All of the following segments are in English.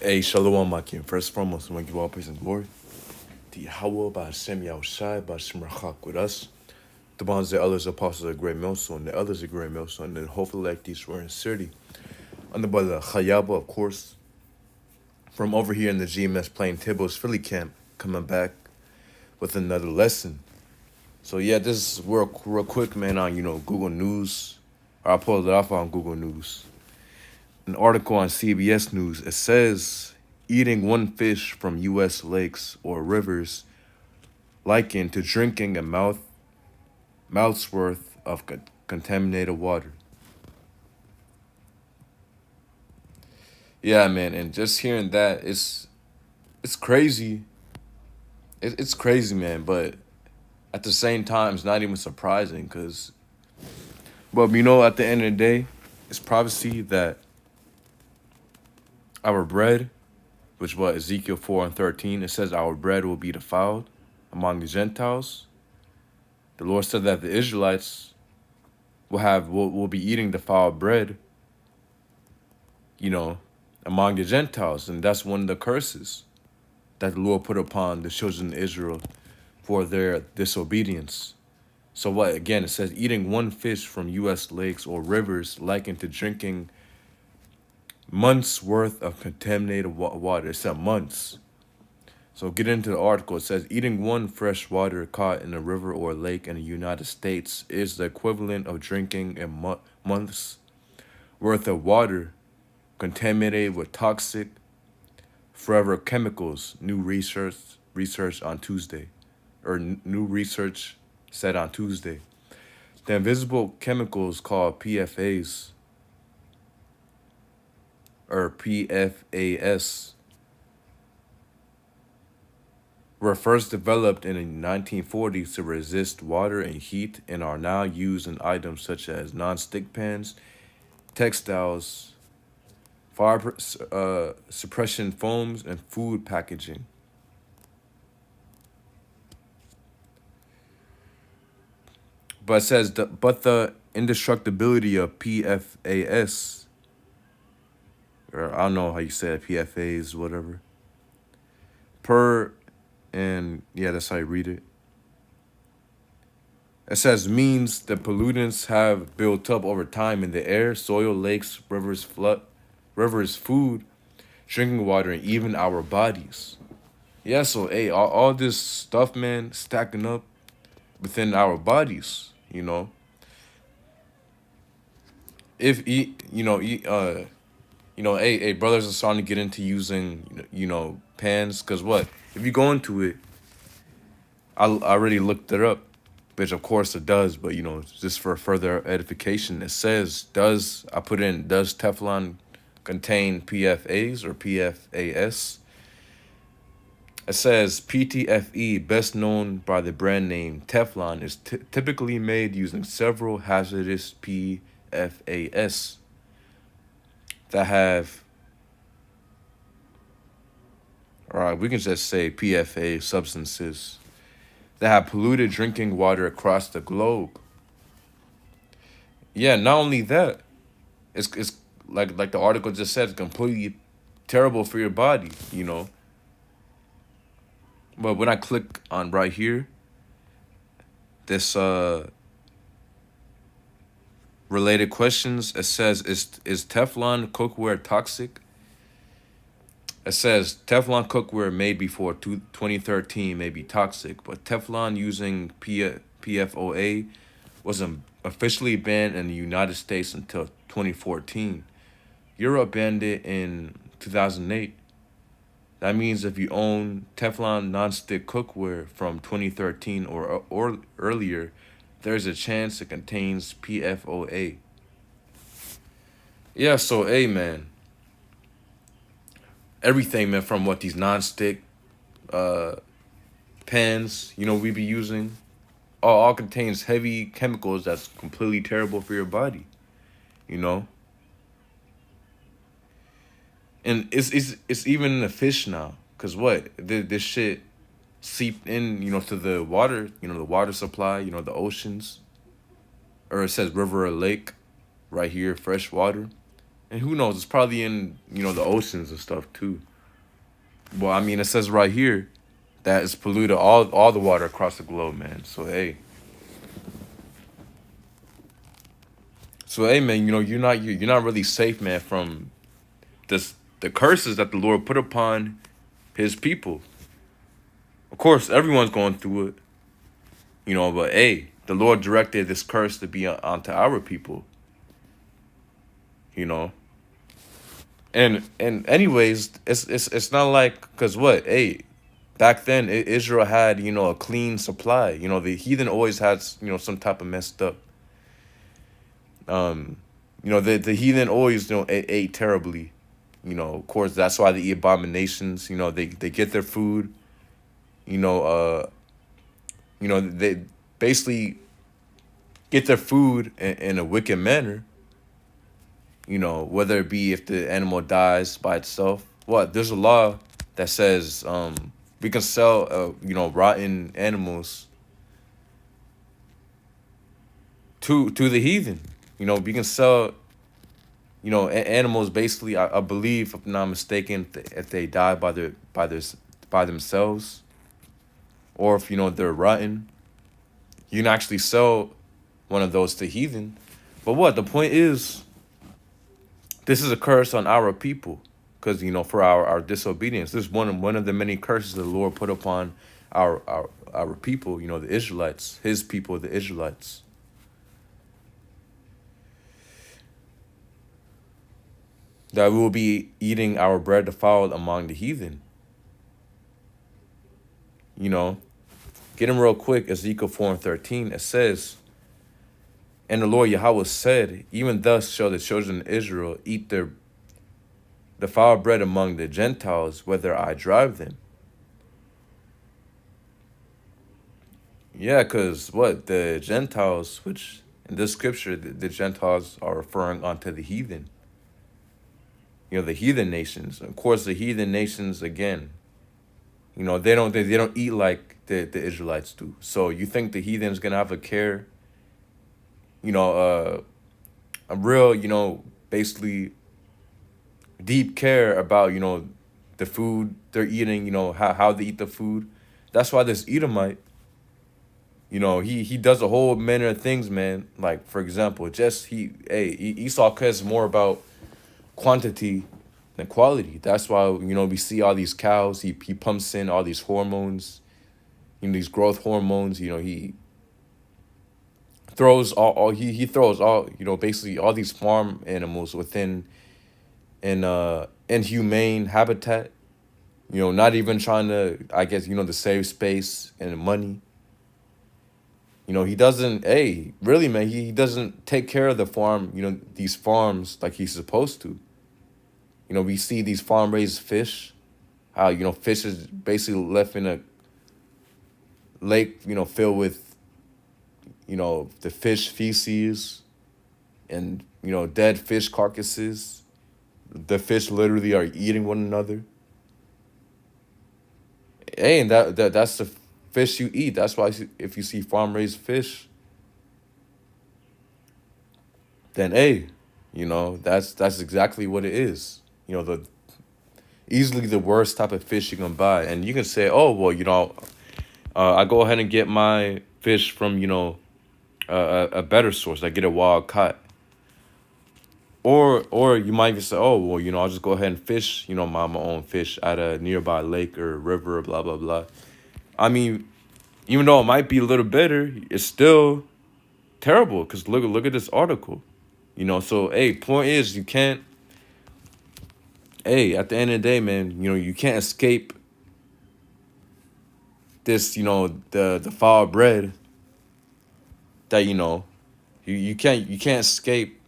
Hey, Shalom, Makim. First and foremost, I want to give all praise and glory to Yahweh, by Hashem Yahushai, by Hashem Rachak with us. The bonds, the others, apostles, a great millstone, the others, a great millstone, and hopefully, like these, were in sincerity. Under by the Chayaba, of course, from over here in the GMS playing Tibbo's Philly camp, coming back with another lesson. So, yeah, this is real quick, man, on, Google News. I pulled it off on Google News. An article on CBS News, it says eating one fish from U.S. lakes or rivers likened to drinking a mouth's worth of contaminated water. Yeah, man, and just hearing that, it's crazy. It's crazy, man, but at the same time, it's not even surprising because, but at the end of the day, it's prophecy that our bread, which what Ezekiel 4:13, it says our bread will be defiled among the Gentiles. The Lord said that the Israelites will be eating defiled bread, among the Gentiles, and that's one of the curses that the Lord put upon the children of Israel for their disobedience. So what again? It says eating one fish from U.S. lakes or rivers likened to drinking months worth of contaminated water. It said months. So get into the article. It says eating one fresh water caught in a river or lake in the United States is the equivalent of drinking a month's worth of water contaminated with toxic forever chemicals. New research on Tuesday, or new research said on Tuesday. The invisible chemicals called PFAS or PFAS were first developed in the 1940s to resist water and heat and are now used in items such as non-stick pans, textiles, fire suppression foams, and food packaging. But it says the indestructibility of PFAS, or I don't know how you say it, PFAs, whatever. And yeah, that's how you read it. It says means the pollutants have built up over time in the air, soil, lakes, rivers, food, drinking water, and even our bodies. Yeah, so hey, all this stuff, man, stacking up within our bodies, If hey, brothers are starting to get into using, pans, because what? If you go into it, I already looked it up, which of course it does, but, just for further edification, it says, does Teflon contain PFAs or PFAS? It says PTFE, best known by the brand name Teflon, is typically made using several hazardous PFAS that have, or we can just say PFA substances that have polluted drinking water across the globe. Yeah, not only that, it's like the article just said, it's completely terrible for your body, But when I click on right here, this related questions, it says, is Teflon cookware toxic? It says Teflon cookware made before 2013 may be toxic, but Teflon using PFOA wasn't officially banned in the United States until 2014. Europe banned it in 2008. That means if you own Teflon nonstick cookware from 2013 or earlier, there's a chance it contains PFOA. Yeah, so hey, man. Everything, man, from what these nonstick pans, we be using, all contains heavy chemicals that's completely terrible for your body, And it's even in the fish now, cause what this shit seeped in, to the water, the water supply, the oceans, or it says river or lake, right here, fresh water. And who knows, it's probably in, the oceans and stuff too. Well, I mean, it says right here that it's polluted all the water across the globe, man. So hey, man, you're not really safe, man, from this the curses that the Lord put upon His people. Of course, everyone's going through it, but hey, the Lord directed this curse to be onto our people, you know. And anyways, it's not like because what, hey, back then Israel had a clean supply. The heathen always had some type of messed up. Um, the heathen always ate terribly. Of course that's why they eat abominations. They get their food. You know, uh, they basically get their food in a wicked manner. Whether it be if the animal dies by itself. What there's a law that says we can sell rotten animals to the heathen. We can sell animals basically. I believe, if I'm not mistaken, if they die by themselves, or if they're rotten, you can actually sell one of those to heathen. But what the point is, this is a curse on our people, because for our disobedience. This is one of the many curses the Lord put upon our people. The Israelites, His people, the Israelites. That we will be eating our bread defiled among the heathen. Get them real quick. Ezekiel 4:13. It says, "And the Lord Yahweh said, even thus shall the children of Israel eat their defiled bread among the Gentiles, whether I drive them." Yeah, because what? The Gentiles, which in this scripture, the Gentiles are referring onto the heathen. The heathen nations. Of course, the heathen nations, again, they don't eat like the Israelites do. So you think the heathen's gonna have a care, a real, basically deep care about, the food they're eating, how they eat the food. That's why this Edomite, he does a whole manner of things, man. Like, for example, Esau cares more about quantity than quality. That's why, we see all these cows. He pumps in all these hormones, these growth hormones. He throws he throws all, basically all these farm animals within an inhumane habitat. Not even trying to, I guess, to save space and money. He doesn't, hey, really, man, he doesn't take care of the farm, these farms like he's supposed to. We see these farm raised fish, how, fish is basically left in a lake, filled with, the fish feces and, dead fish carcasses. The fish literally are eating one another. Hey, and that's the fish you eat. That's why if you see farm raised fish, then hey, that's exactly what it is. The easily the worst type of fish you can buy. And you can say, oh, well, I go ahead and get my fish from, a better source. I get a wild caught. Or you might even say, oh, well, I'll just go ahead and fish, my own fish at a nearby lake or river, blah, blah, blah. I mean, even though it might be a little better, it's still terrible, because look at this article. So, hey, point is, you can't, hey, at the end of the day, man, you can't escape this, the foul bread that, you can't escape.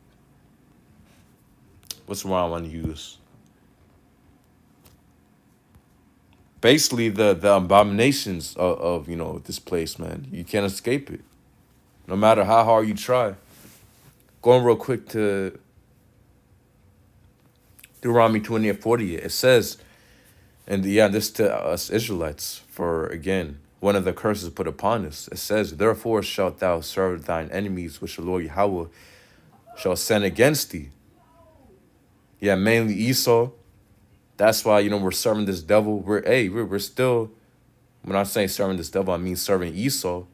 What's the word I want to use? Basically, the abominations of this place, man. You can't escape it, no matter how hard you try. Going real quick to Deuteronomy 20:40, it says, and yeah, this to us Israelites, for again, one of the curses put upon us. It says, therefore shalt thou serve thine enemies, which the Lord Yahweh shall send against thee. Yeah, mainly Esau. That's why, we're serving this devil. We're still, when I say serving this devil, I mean serving Esau.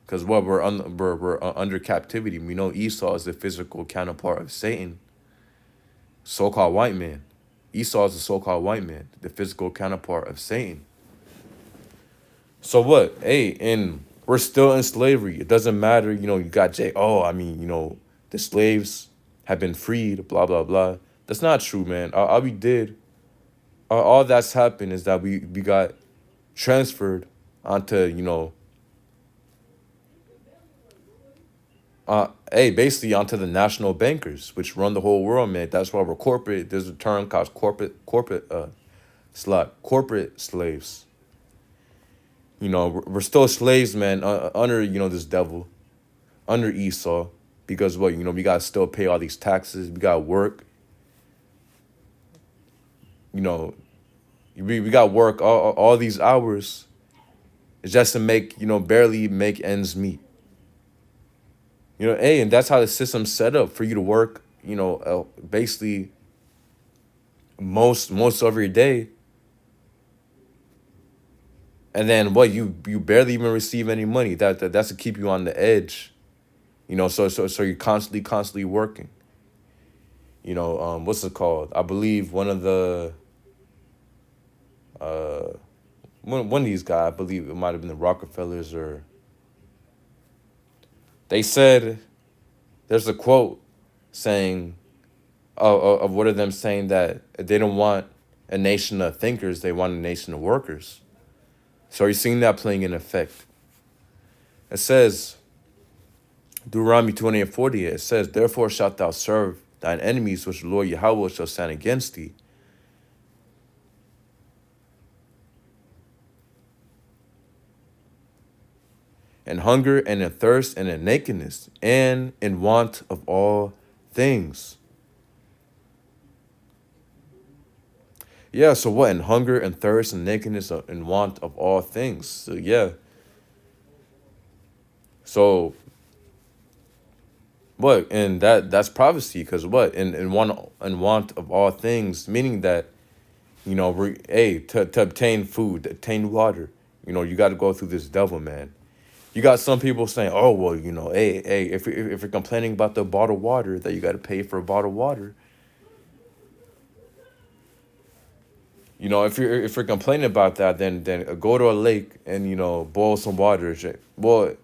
Because what we're under captivity. We know Esau is the physical counterpart of Satan, so-called white man. Esau is the so-called white man, the physical counterpart of Satan. So what? Hey, and we're still in slavery. It doesn't matter, you got Jay. Oh, I mean, the slaves have been freed, blah, blah, blah. That's not true, man. All we did, all that's happened is that we got transferred onto, basically onto the national bankers, which run the whole world, man. That's why we're corporate. There's a term called corporate slaves. We're still slaves, man, under, this devil, under Esau, because what, we got to still pay all these taxes. We got to work, you know, we got to work all these hours just to make, barely make ends meet. And that's how the system's set up for you to work, basically most of your day. And then what, you barely even receive any money. That's to keep you on the edge. So you're constantly working. What's it called? I believe one of the one of these guys, I believe it might have been the Rockefellers, or they said there's a quote saying of one of them saying that they don't want a nation of thinkers, they want a nation of workers. So you're seeing that playing in effect. It says, Deuteronomy 28:40, it says, therefore shalt thou serve thine enemies, which the Lord Yahweh shall send against thee. And hunger, and in thirst, and in nakedness, and in want of all things. Yeah, so what? In hunger, and thirst, and nakedness, and want of all things. So yeah. So what? And that's prophecy, because what? In want of all things, meaning that, to obtain food, to obtain water, you got to go through this devil, man. You got some people saying, oh, well, if you're complaining about the bottled water, that you got to pay for a bottled water. If you're complaining about that, then go to a lake and, boil some water. Well,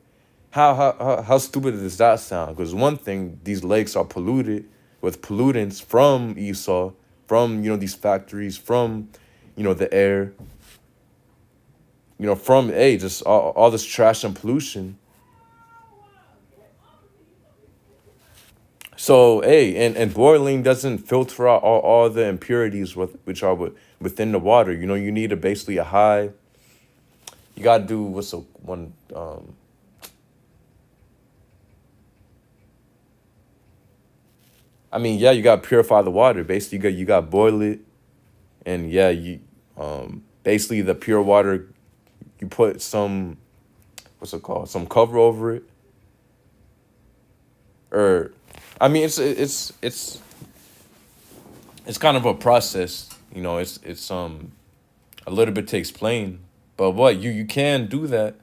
how stupid does that sound? Because one thing, these lakes are polluted with pollutants from Esau, from, these factories, from, the air, from, just all this trash and pollution. So, and boiling doesn't filter out all the impurities which are within the water. You need basically a high, you got to do, what's the one, I mean, yeah, you got to purify the water. Basically, you got to boil it. And yeah, basically the pure water, you put some, what's it called? Some cover over it. Or, I mean, it's kind of a process, it's a little bit to explain, but what, you can do that.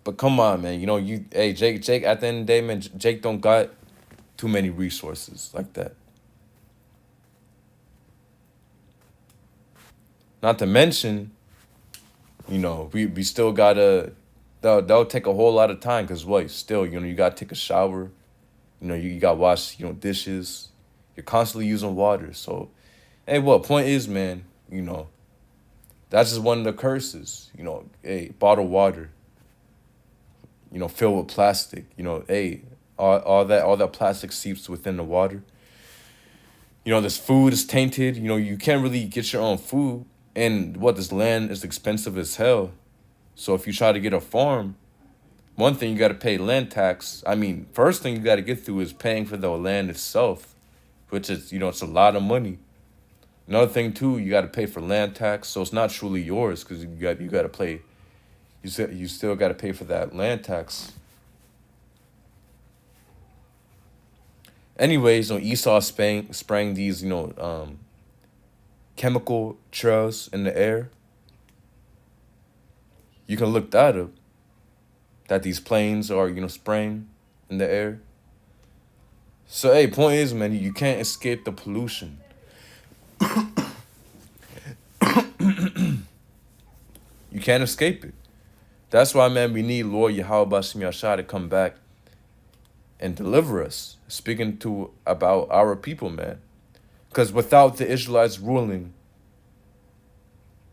But come on, man, Jake, at the end of the day, man, Jake don't got too many resources like that. Not to mention, we still gotta, that'll take a whole lot of time, because what, still, you gotta take a shower, you gotta wash, dishes, you're constantly using water. So, hey, what point is, man, that's just one of the curses, bottled water, filled with plastic, all that plastic seeps within the water. This food is tainted, you can't really get your own food. And what, this land is expensive as hell. So if you try to get a farm, one thing, you got to pay land tax. I mean, first thing you got to get through is paying for the land itself, which is, it's a lot of money. Another thing too, you got to pay for land tax. So it's not truly yours, because you got to pay. You still got to pay for that land tax. Anyways, Esau sprang these, chemical trails in the air. You can look that up. That these planes are, spraying in the air. So, hey, point is, man, you can't escape the pollution. You can't escape it. That's why, man, we need Lord Yahweh Bashim Yashai to come back and deliver us. Speaking to about our people, man. Because without the Israelites ruling,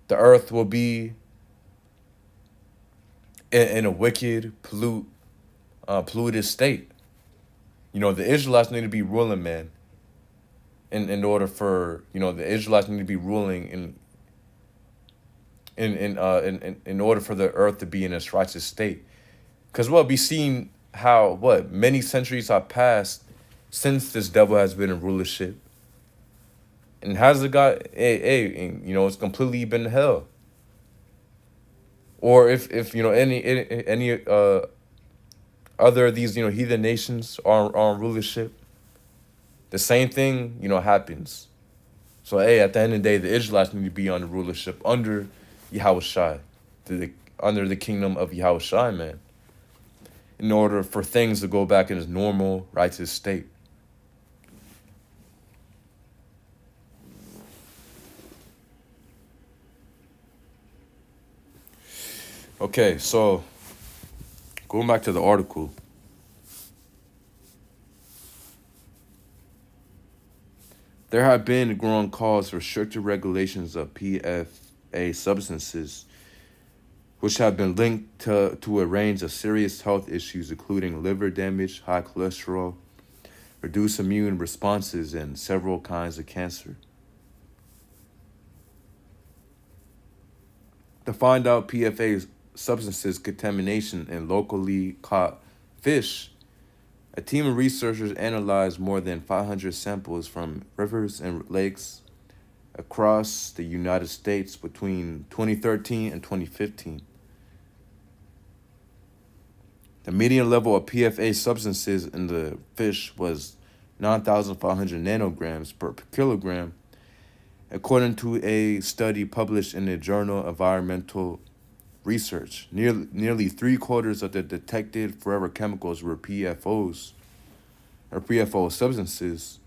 the earth will be in a wicked, polluted state. The Israelites need to be ruling, man. In order for the Israelites need to be ruling in order for the earth to be in its righteous state. Because we seen how many centuries have passed since this devil has been in rulership. And has it got it's completely been hell. Or if any other of these heathen nations are in rulership, the same thing happens. So at the end of the day, the Israelites need to be under rulership under Yahweh Shai, under the kingdom of Yahweh Shai, man, in order for things to go back in its normal righteous state. Okay, so going back to the article. There have been growing calls for stricter regulations of PFA substances, which have been linked to a range of serious health issues, including liver damage, high cholesterol, reduced immune responses, and several kinds of cancer. To find out PFA substances contamination in locally caught fish, a team of researchers analyzed more than 500 samples from rivers and lakes across the United States between 2013 and 2015. The median level of PFA substances in the fish was 9,500 nanograms per kilogram, according to a study published in the journal Environmental Research. Nearly 3/4 of the detected forever chemicals were PFOs, or PFO substances.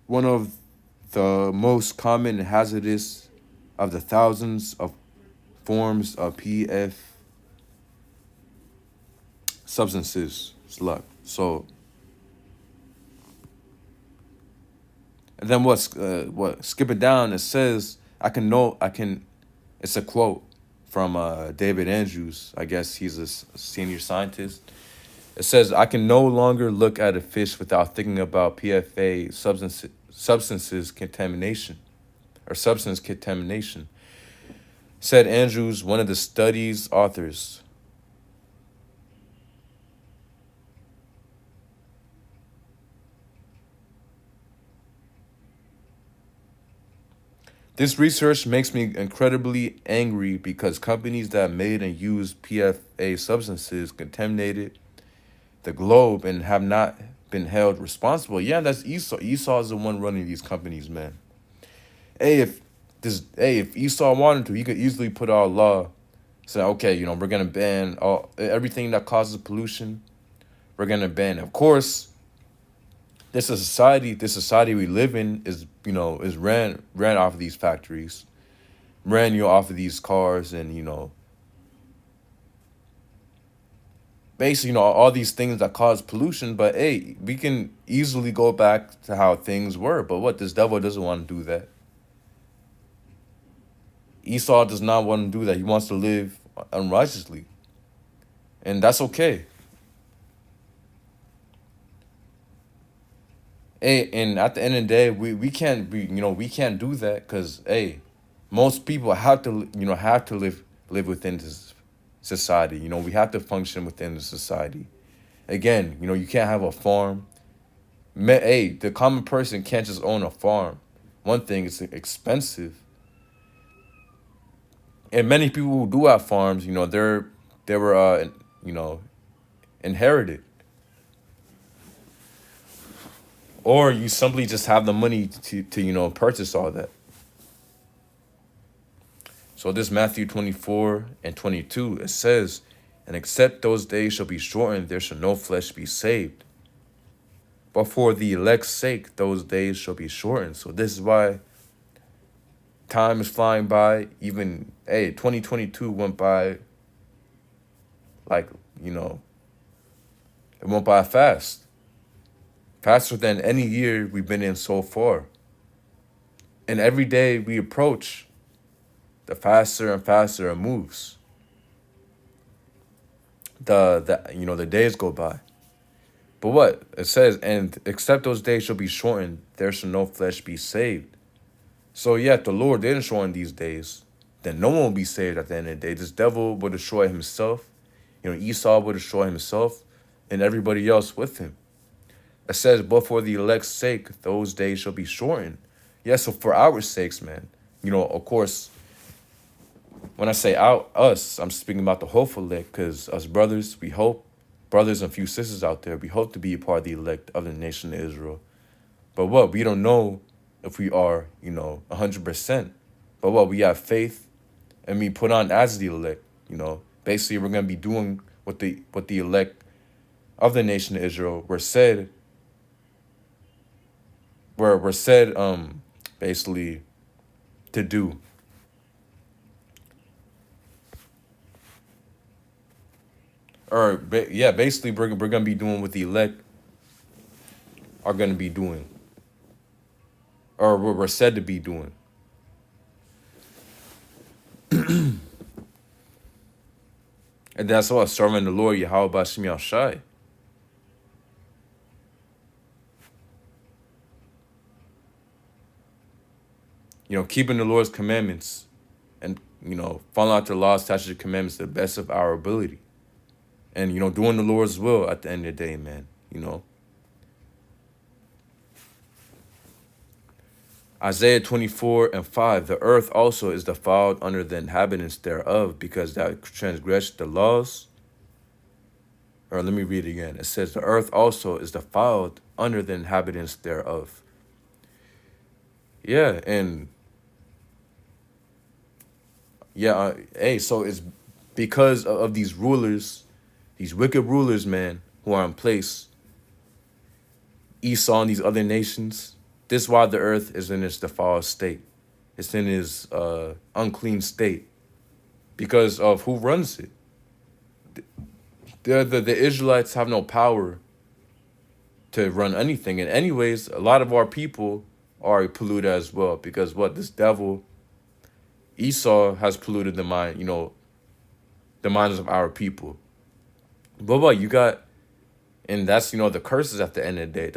One of the most common and hazardous of the thousands of forms of PF substances. So, and then skipping down, it says, it's a quote from David Andrews. I guess he's a senior scientist. It says, I can no longer look at a fish without thinking about PFA substances contamination, or substance contamination, said Andrews, one of the study's authors. This research makes me incredibly angry because companies that made and used PFA substances contaminated the globe and have not been held responsible. Yeah, that's Esau. Esau is the one running these companies, man. If Esau wanted to, he could easily put out a law, say, okay, we're gonna ban everything that causes pollution. We're gonna ban. Of course, this society we live in is ran off of these factories, ran off of these cars, and basically all these things that cause pollution. But hey, we can easily go back to how things were. But this devil doesn't want to do that. Esau does not want to do that. He wants to live unrighteously, and that's okay. Hey, and at the end of the day, we can't we can't do that because most people have to live within this society. We have to function within the society. Again, you can't have a farm. The common person can't just own a farm. One thing, it's expensive. And many people who do have farms, they were inherited. Or you simply just have the money to purchase all that. So this Matthew 24 and 22, it says, and except those days shall be shortened, there shall no flesh be saved. But for the elect's sake, those days shall be shortened. So this is why time is flying by. Even, 2022 went by like, it went by fast. Faster than any year we've been in so far. And every day we approach, the faster and faster it moves. The days go by. But what? It says, and except those days shall be shortened, there shall no flesh be saved. So yeah, if the Lord didn't shorten these days, then no one will be saved at the end of the day. This devil will destroy himself. Esau will destroy himself and everybody else with him. It says, but for the elect's sake, those days shall be shortened. Yeah, so for our sakes, man. Of course, when I say us, I'm speaking about the hopeful elect, because us brothers, we hope, brothers and few sisters out there, we hope to be a part of the elect of the nation of Israel. But what? We don't know if we are, 100%. But what? We have faith and we put on as the elect, Basically, we're going to be doing what the elect of the nation of Israel were said, basically, to do. Or, basically, we're going to be doing what the elect are going to be doing. Or what we're said to be doing. And that's what serving the Lord, Yahweh Bashim Yahshai. Keeping the Lord's commandments and, following out the laws, statutes, and commandments to the best of our ability. And, doing the Lord's will at the end of the day, man, Isaiah 24 and 5, the earth also is defiled under the inhabitants thereof, because thou transgressed the laws. Or let me read it again. It says, the earth also is defiled under the inhabitants thereof. Yeah, and so it's because of these rulers, these wicked rulers, man, who are in place, Esau and these other nations. This is why the earth is in its defiled state. It's in its unclean state because of who runs it. The Israelites have no power to run anything. And anyways, a lot of our people are polluted as well, because this devil, Esau, has polluted the mind, the minds of our people. But what you got, and that's, the curses at the end of the day,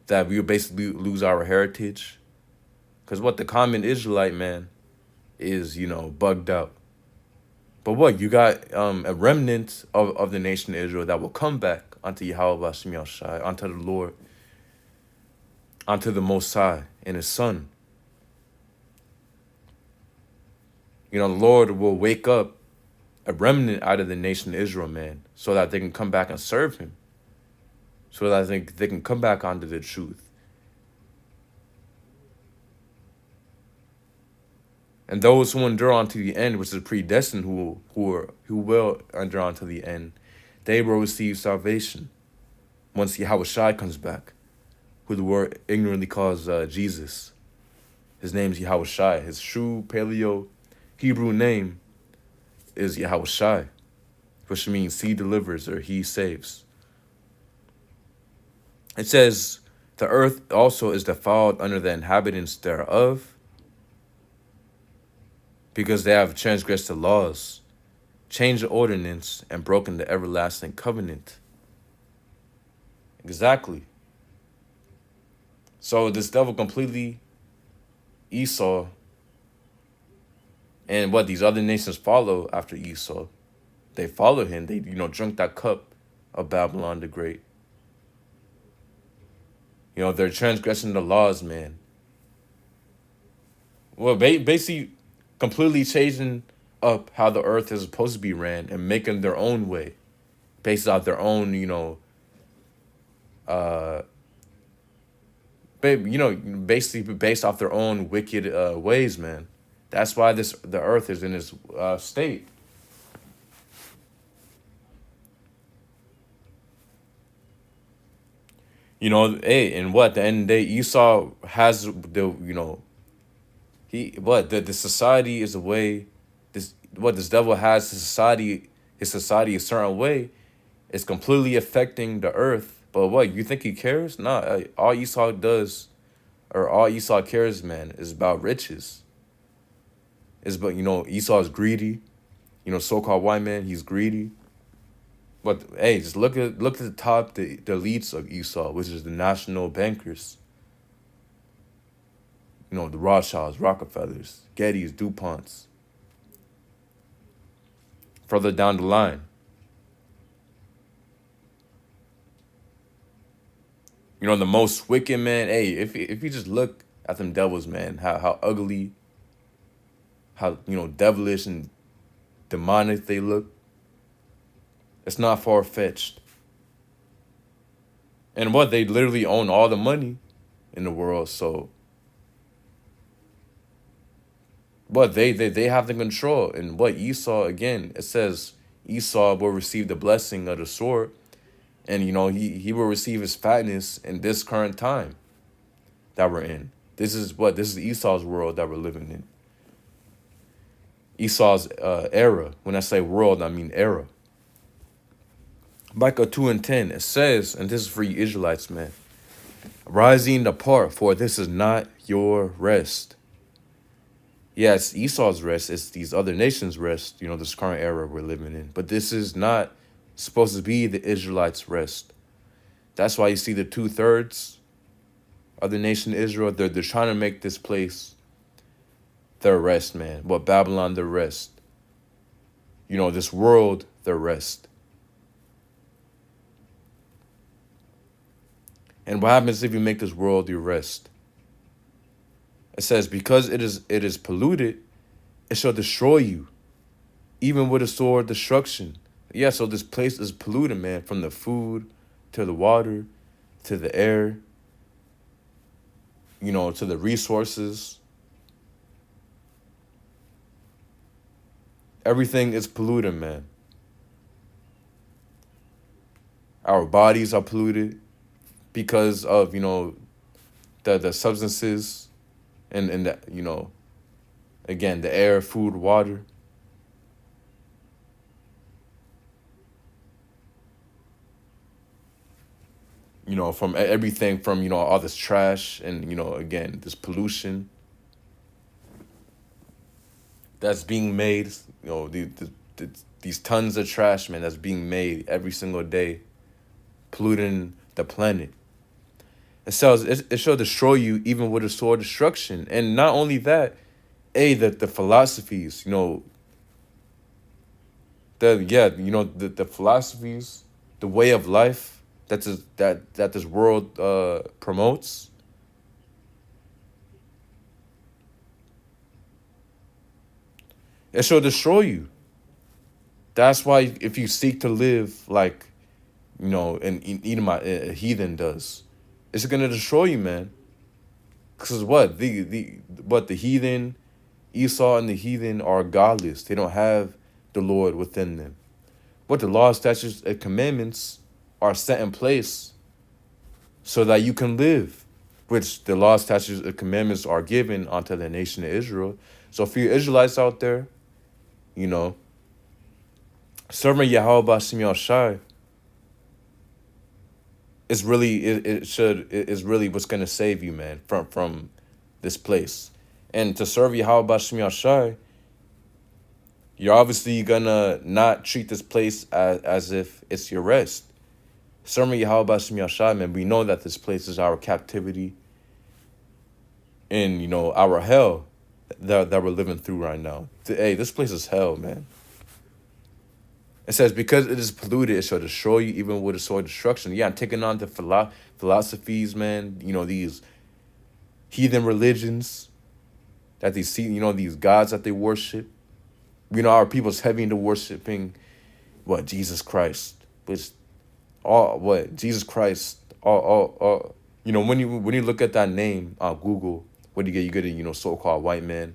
that we will basically lose our heritage. Because the common Israelite, man, is, bugged out. But you got a remnant of the nation of Israel that will come back unto Yahweh Hashem Yahushai, unto the Lord, unto the Most High and His Son. The Lord will wake up a remnant out of the nation of Israel, man, so that they can come back and serve Him. So that they can come back onto the truth. And those who endure unto the end, which is predestined, who will endure unto the end, they will receive salvation once Yahushai comes back, who the world ignorantly calls Jesus. His name is Yahushai. His true Paleo Hebrew name is Yahushai, which means He delivers or He saves. It says, the earth also is defiled under the inhabitants thereof, because they have transgressed the laws, changed the ordinance, and broken the everlasting covenant. Exactly. So this devil completely, Esau, and these other nations follow after Esau. They follow him. They, drink that cup of Babylon the Great. They're transgressing the laws, man. Well, basically completely changing up how the earth is supposed to be ran and making their own way based off their own, Babe, basically based off their own wicked ways, man. That's why the earth is in this state. Hey, and what the end of the day, Esau has the society is a way. This devil has his society a certain way. It's completely affecting the earth. But what, you think he cares? Nah, all Esau does, or all Esau cares, man, is about riches. Is but Esau is greedy. So-called white man, he's greedy. But hey, just look at the top, the elites of Esau, which is the national bankers. The Rothschilds, Rockefellers, Gettys, DuPonts. Further down the line, the most wicked man. Hey, if you just look at them devils, man, how ugly, how devilish and demonic they look. It's not far fetched. And what, they literally own all the money in the world. So, but they have the control. And what, Esau, again, it says Esau will receive the blessing of the sword, and he will receive his fatness in this current time that we're in. This is Esau's world that we're living in. Esau's era. When I say world, I mean era. Micah 2:10, it says, and this is for you Israelites, man, rising apart, for this is not your rest. Yeah, it's Esau's rest. It's these other nations' rest, this current era we're living in. But this is not supposed to be the Israelites' rest. That's why you see the 2/3 of the nation of Israel, they're trying to make this place their rest, man. But Babylon, their rest. This world, their rest. And what happens if you make this world your rest? It says, because it is polluted, it shall destroy you, even with a sword destruction. Yeah, so this place is polluted, man, from the food to the water to the air, to the resources. Everything is polluted, man. Our bodies are polluted because of, the substances and the, again, the air, food, water. From everything from, all this trash and, again, this pollution that's being made, these tons of trash, man, that's being made every single day, polluting the planet. It says it shall destroy you even with a sword destruction. And not only that, the philosophies, the philosophies, the way of life that this world promotes. It shall destroy you. That's why if you seek to live like, an Edomite, a heathen does, it's gonna destroy you, man. Because what the heathen, Esau and the heathen are godless. They don't have the Lord within them. But the law, statutes, and commandments are set in place so that you can live, which the law, statutes, and commandments are given unto the nation of Israel. So for you Israelites out there, serving Yahweh B'Shem Yahushai is really is really what's gonna save you, man, from this place. And to serve Yahweh B'Shem Yahushai, you're obviously gonna not treat this place as if it's your rest. Serving Yahweh B'Shem Yahushai, man, we know that this place is our captivity and our hell that we're living through right now. Hey, this place is hell, man. It says, because it is polluted, it shall destroy you even with a sword destruction. Yeah, I'm taking on the philosophies, man. These heathen religions that they see, these gods that they worship. Our people's heavy into worshiping Jesus Christ. Jesus Christ, all When you look at that name on Google, what do you get? You get a so-called white man.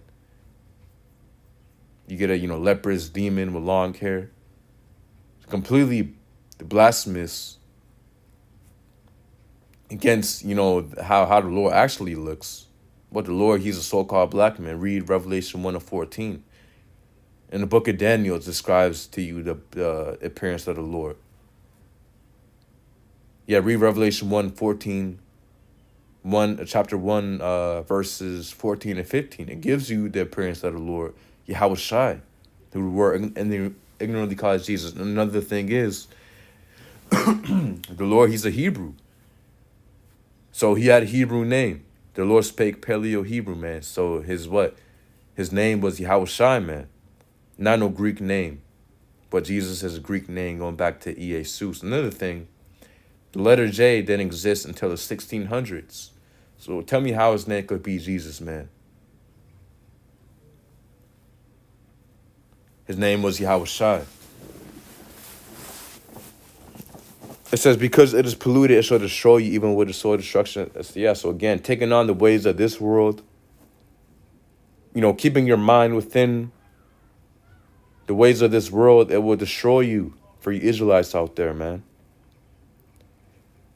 You get a leprous demon with long hair. It's completely blasphemous against how the Lord actually looks. But the Lord, he's a so-called black man. Read Revelation 1:14. In the book of Daniel, it describes to you the appearance of the Lord. Yeah, read Revelation 1:14, chapter 1, verses 14 and 15. It gives you the appearance of the Lord, Yahweh Shai, who were ignorantly called Jesus. And another thing is, the Lord, he's a Hebrew. So he had a Hebrew name. The Lord spake Paleo-Hebrew, man. So his name was Yahweh Shai, man. Not no Greek name. But Jesus is a Greek name going back to Jesus. Another thing, the letter J didn't exist until the 1600s. So tell me how his name could be Jesus, man. His name was Yahweh Shai. It says, because it is polluted, it shall destroy you even with the sword of destruction. Yeah, so again, taking on the ways of this world, keeping your mind within the ways of this world, it will destroy you for you Israelites out there, man.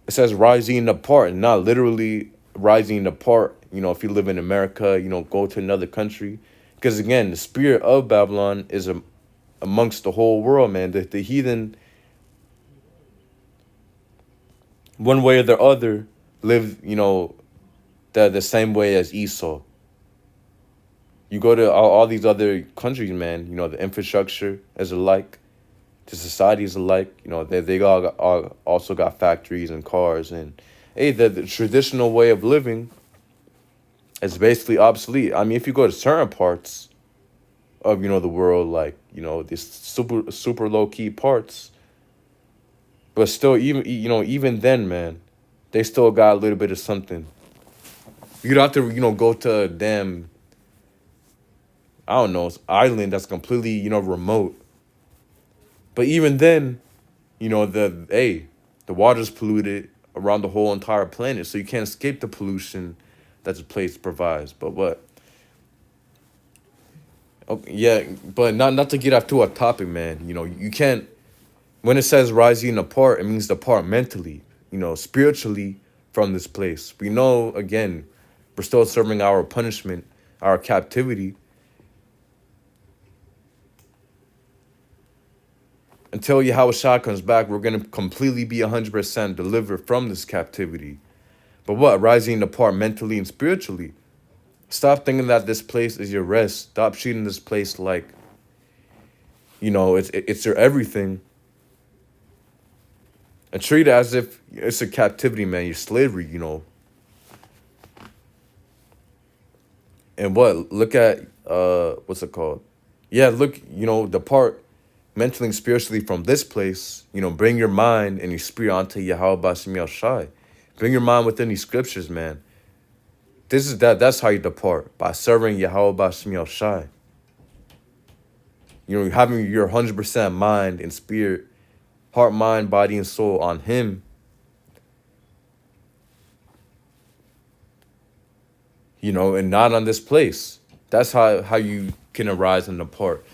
It says rising apart, not literally rising apart. If you live in America, go to another country. Because again, the spirit of Babylon is amongst the whole world, man. The heathen, one way or the other, live, the same way as Esau. You go to all these other countries, man, the infrastructure is alike. The society is alike. They all also got factories and cars. And, hey, the traditional way of living is basically obsolete. I mean, if you go to certain parts of, the world, like, these super low-key parts, but still, even then, man, they still got a little bit of something. You'd have to, go to a damn, I don't know, island that's completely, remote. But even then, the water's polluted around the whole entire planet, so you can't escape the pollution that the place provides. But what? Oh, yeah, but not to get off to a topic, man. You can't. When it says rising apart, it means apart mentally, spiritually from this place. We know, again, we're still serving our punishment, our captivity. Until Yahweh Shah comes back, we're going to completely be 100% delivered from this captivity. But what? Rising apart mentally and spiritually. Stop thinking that this place is your rest. Stop treating this place like, it's your everything. And treat it as if it's a captivity, man. Your slavery, And what? Look at, what's it called? Yeah, look, depart mentally and spiritually from this place. Bring your mind and your spirit onto Yahweh Bashem Yahweh Shai. Bring your mind within these scriptures, man. That's how you depart, by serving Yahweh Bashem Yahweh Shai. Having your 100% mind and spirit, heart, mind, body, and soul on him. And not on this place. That's how you can arise and depart.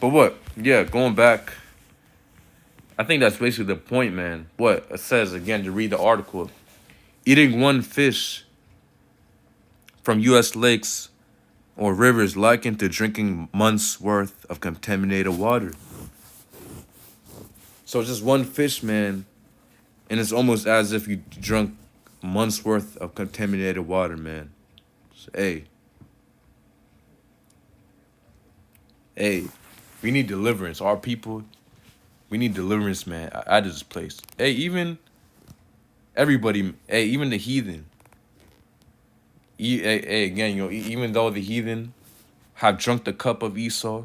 But what? Yeah, going back, I think that's basically the point, man. What it says, again, to read the article. Eating one fish from U.S. lakes or rivers likened to drinking months' worth of contaminated water. So just one fish, man, and it's almost as if you drunk months' worth of contaminated water, man. So, hey, we need deliverance. Our people, we need deliverance, man, out of this place. Hey, even everybody, even the heathen. Again, even though the heathen have drunk the cup of Esau,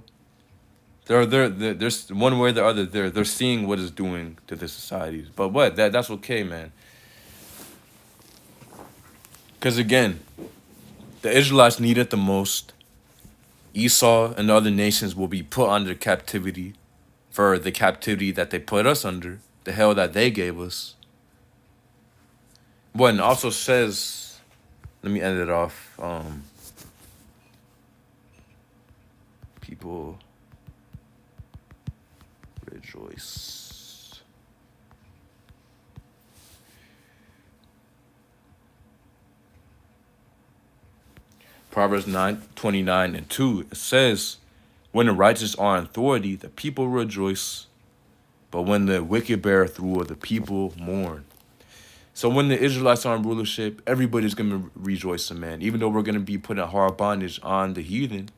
there's one way or the other. They're seeing what it's doing to the societies. But what? That's okay, man. Because again, the Israelites need it the most. Esau and the other nations will be put under captivity for the captivity that they put us under, the hell that they gave us. But it also says, let me end it off. People rejoice. Proverbs 9:29-2. It says, when the righteous are in authority, the people rejoice. But when the wicked beareth rule, the people mourn. So when the Israelites are in rulership, everybody's going to rejoice in, man. Even though we're going to be putting hard bondage on the heathen,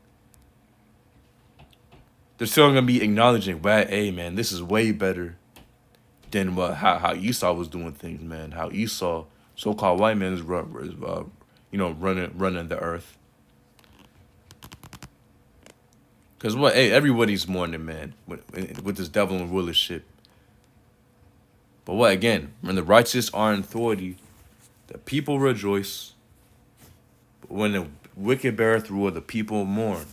they're still going to be acknowledging, well, hey, man, this is way better than how Esau was doing things, man. How Esau, so-called white man, is running the earth. Because what? Hey, everybody's mourning, man, with this devil in rulership. But what, again, when the righteous are in authority, the people rejoice. But when the wicked beareth rule, the people mourn.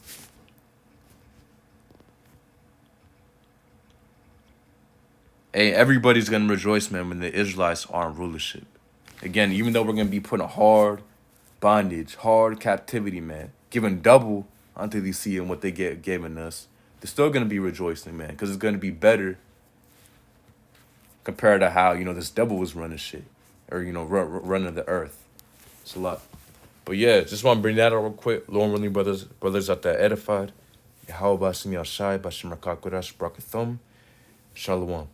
Hey, everybody's going to rejoice, man, when the Israelites are in rulership. Again, even though we're going to be put in hard bondage, hard captivity, man, giving double unto these sea and what they given us, they're still going to be rejoicing, man, because it's going to be better compared to how, this devil was running shit or, running the earth. It's a lot. But yeah, just want to bring that up real quick. Lord willing, brothers out there edified. Yahweh Bashim Yashai Bashim Rakakurash Brakathum. Shalom.